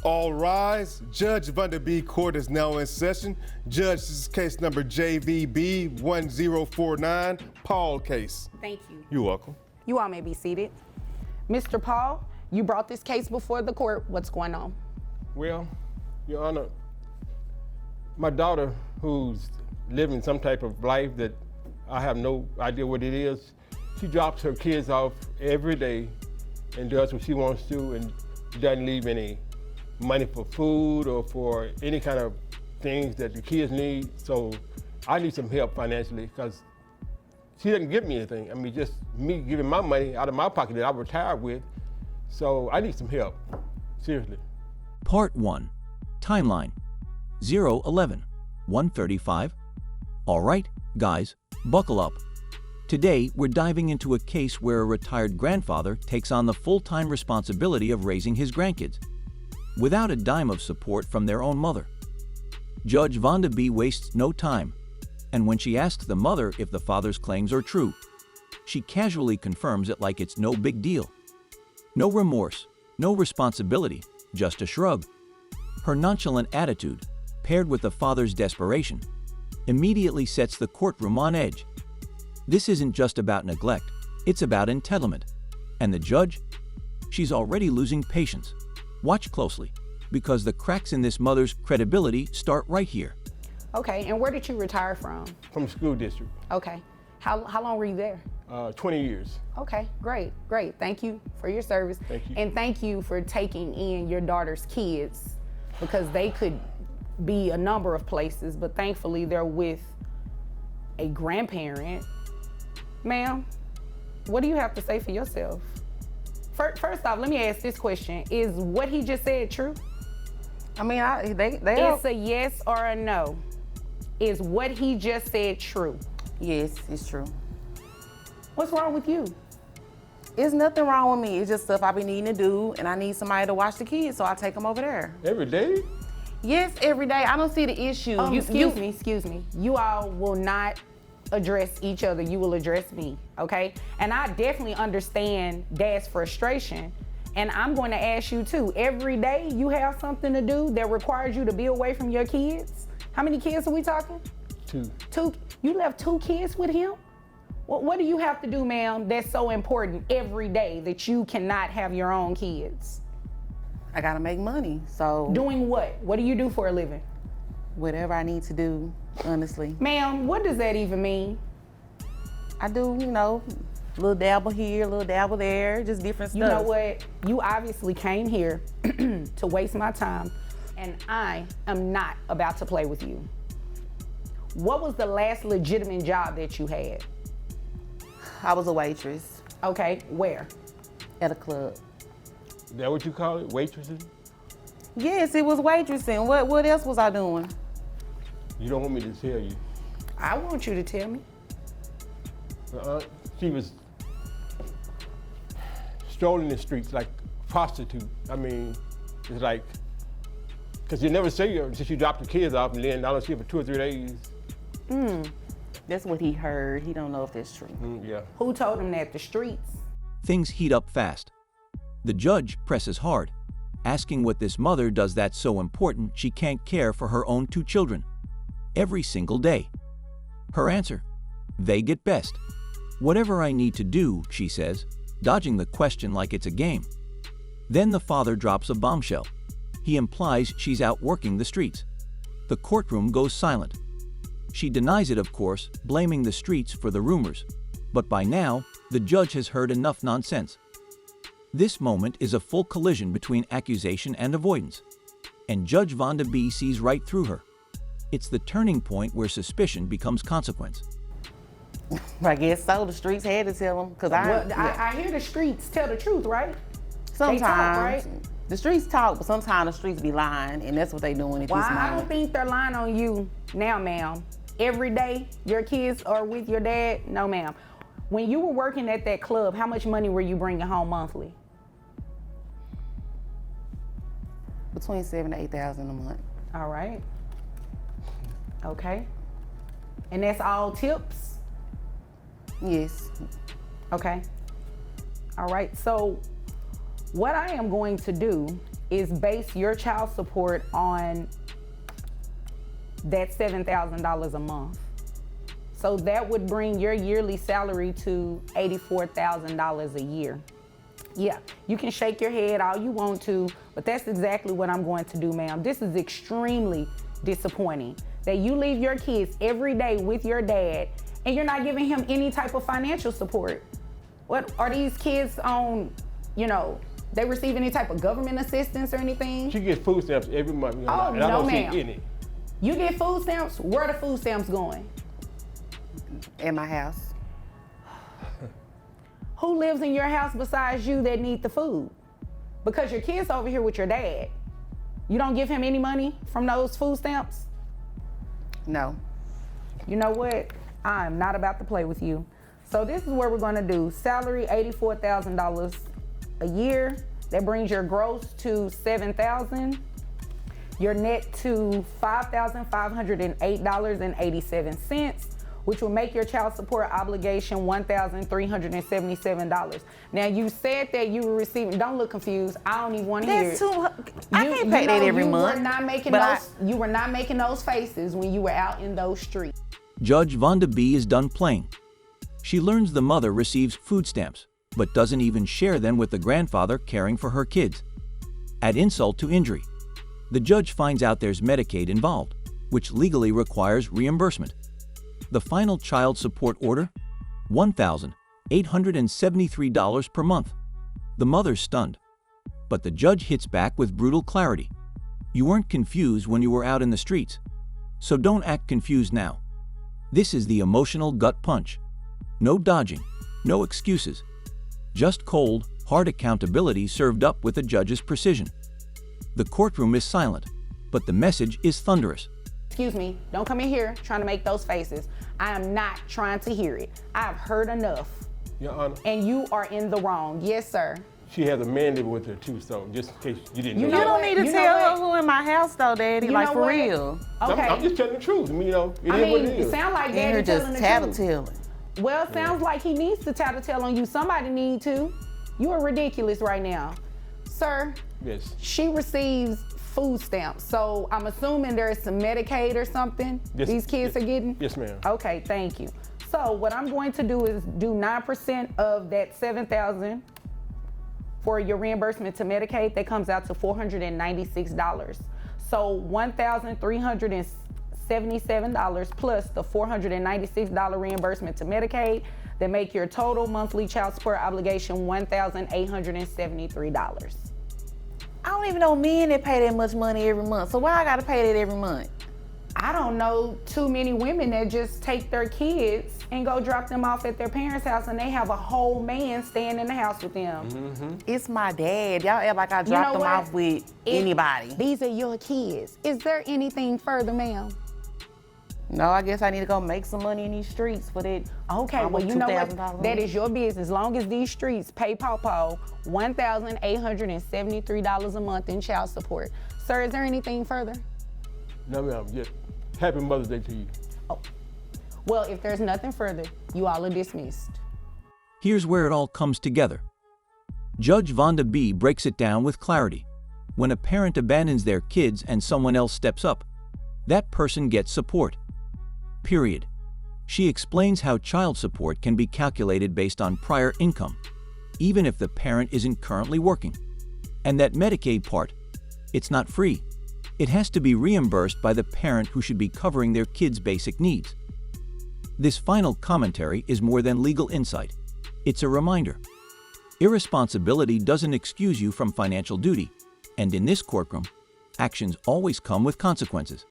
All rise. Judge Vanderbeek Court is now in session. Judge, this is case number JVB 1049, Paul case. Thank you. You're welcome. You all may be seated. Mr. Paul, you brought this case before the court. What's going on? Well, Your Honor, my daughter, who's living some type of life that I have no idea what it is, she drops her kids off every day and does what she wants to and doesn't leave any money for food or for any kind of things that the kids need. So I need some help financially because she doesn't give me anything. I mean, just me giving my money out of my pocket that I retired with. So I need some help, seriously. Part 1. Timeline 0/11/135. All right, guys, buckle up. Today, we're diving into a case where a retired grandfather takes on the full-time responsibility of raising his grandkids, without a dime of support from their own mother. Judge Vanderbeek wastes no time, and when she asks the mother if the father's claims are true, she casually confirms it like it's no big deal. No remorse, no responsibility, just a shrug. Her nonchalant attitude, paired with the father's desperation, immediately sets the courtroom on edge. This isn't just about neglect, it's about entitlement. And the judge? She's already losing patience. Watch closely, because the cracks in this mother's credibility start right here. Okay, and where did you retire from? From the school district. Okay. How long were you there? 20 years. Okay, great. Thank you for your service. Thank you. And thank you for taking in your daughter's kids, because they could be a number of places, but thankfully they're with a grandparent. Ma'am, what do you have to say for yourself? First off, let me ask this question. Is what he just said true? I mean, they It's a yes or a no. Is what he just said true? Yes, it's true. What's wrong with you? There's nothing wrong with me. It's just stuff I be needing to do, and I need somebody to watch the kids, so I take them over there. Every day? Yes, every day. I don't see the issue. Excuse me. You all will not address each other. You will address me, okay? And I definitely understand Dad's frustration, and I'm going to ask you too. Every day you have something to do that requires you to be away from your kids. How many kids are we talking? Two. You left 2 kids with him? What do you have to do, ma'am, that's so important every day that you cannot have your own kids? I gotta make money, so. Doing what? What do you do for a living? Whatever I need to do, honestly. Ma'am, what does that even mean? I do, little dabble here, little dabble there, just different stuff. You know what? You obviously came here to waste my time, and I am not about to play with you. What was the last legitimate job that you had? I was a waitress. Okay, where? At a club. Is that what you call it, waitressing? Yes, it was waitressing. What else was I doing? You don't want me to tell you. I want you to tell me. She was strolling the streets like a prostitute. I mean, it's like, because you never see her until she dropped the kids off, and then I don't see her for 2 or 3 days. That's what he heard. He don't know if that's true. Yeah. Who told him that? The streets? Things heat up fast. The judge presses hard, asking what this mother does that's so important she can't care for her own 2 children every single day. Her answer: they get best. Whatever I need to do, she says, dodging the question like it's a game. Then the father drops a bombshell. He implies she's out working the streets. The courtroom goes silent. She denies it, of course, blaming the streets for the rumors. But by now, the judge has heard enough nonsense. This moment is a full collision between accusation and avoidance, and Judge Vanderbeek sees right through her. It's the turning point where suspicion becomes consequence. I guess so. The streets had to tell him, because I hear the streets tell the truth, right? Sometimes. They talk, right? The streets talk, but sometimes the streets be lying, and that's what they doing at this moment. I don't think they're lying on you now, ma'am. Every day your kids are with your dad? No, ma'am. When you were working at that club, how much money were you bringing home monthly? Between $7,000 to $8,000 a month. All right. Okay. And that's all tips? Yes. Okay. All right. So what I am going to do is base your child support on that $7,000 a month. So that would bring your yearly salary to $84,000 a year. Yeah, you can shake your head all you want to, but that's exactly what I'm going to do, ma'am. This is extremely disappointing that you leave your kids every day with your dad and you're not giving him any type of financial support. What are these kids on, they receive any type of government assistance or anything? She gets food stamps every month. Oh, and I no, don't ma'am. see any. You get food stamps? Where are the food stamps going? In my house. Who lives in your house besides you that need the food? Because your kid's over here with your dad. You don't give him any money from those food stamps? No. You know what? I'm not about to play with you. So this is what we're gonna do. Salary, $84,000 a year. That brings your gross to $7,000. Your net to $5,508.87, which will make your child support obligation $1,377. Now you said that you were receiving, don't look confused, I don't even want to hear it. That's too, I can't pay that every month. You were not making those faces when you were out in those streets. Judge Vonda B is done playing. She learns the mother receives food stamps, but doesn't even share them with the grandfather caring for her kids. Add insult to injury. The judge finds out there's Medicaid involved, which legally requires reimbursement. The final child support order? $1,873 per month. The mother's stunned, but the judge hits back with brutal clarity. You weren't confused when you were out in the streets, so don't act confused now. This is the emotional gut punch. No dodging, no excuses. Just cold, hard accountability served up with the judge's precision. The courtroom is silent, but the message is thunderous. Excuse me, don't come in here trying to make those faces. I am not trying to hear it. I've heard enough. Your Honor. And you are in the wrong. Yes, sir. She has a man living with her too, so just in case you didn't know. You that. don't need to tell her who in my house though, Daddy, You like know for what? real. Okay. I'm just telling the truth. I mean, it is what it it is. sounds like And Daddy you're telling just the truth. tattling. Well, it sounds like he needs to tattletale on you. Somebody need to. You are ridiculous right now. Sir, Yes. she receives food stamps, so I'm assuming there's some Medicaid or something Yes, these kids yes. are getting? Yes, ma'am. Okay, thank you. So what I'm going to do is do 9% of that $7,000 for your reimbursement to Medicaid. That comes out to $496. So $1,377 plus the $496 reimbursement to Medicaid, that make your total monthly child support obligation $1,873. I don't even know men that pay that much money every month. So why I gotta pay that every month? I don't know too many women that just take their kids and go drop them off at their parents' house and they have a whole man staying in the house with them. It's my dad. Y'all act like I dropped them off with anybody. These are your kids. Is there anything further, ma'am? No, I guess I need to go make some money in these streets for that. Okay, well, you know what? That is your business. As long as these streets pay Pawpaw $1,873 a month in child support. Sir, is there anything further? No, ma'am. Just happy Mother's Day to you. Oh. Well, if there's nothing further, you all are dismissed. Here's where it all comes together. Judge Vonda B breaks it down with clarity. When a parent abandons their kids and someone else steps up, that person gets support. Period. She explains how child support can be calculated based on prior income, even if the parent isn't currently working. And that Medicaid part, it's not free. It has to be reimbursed by the parent who should be covering their kids' basic needs. This final commentary is more than legal insight. It's a reminder. Irresponsibility doesn't excuse you from financial duty, and in this courtroom, actions always come with consequences.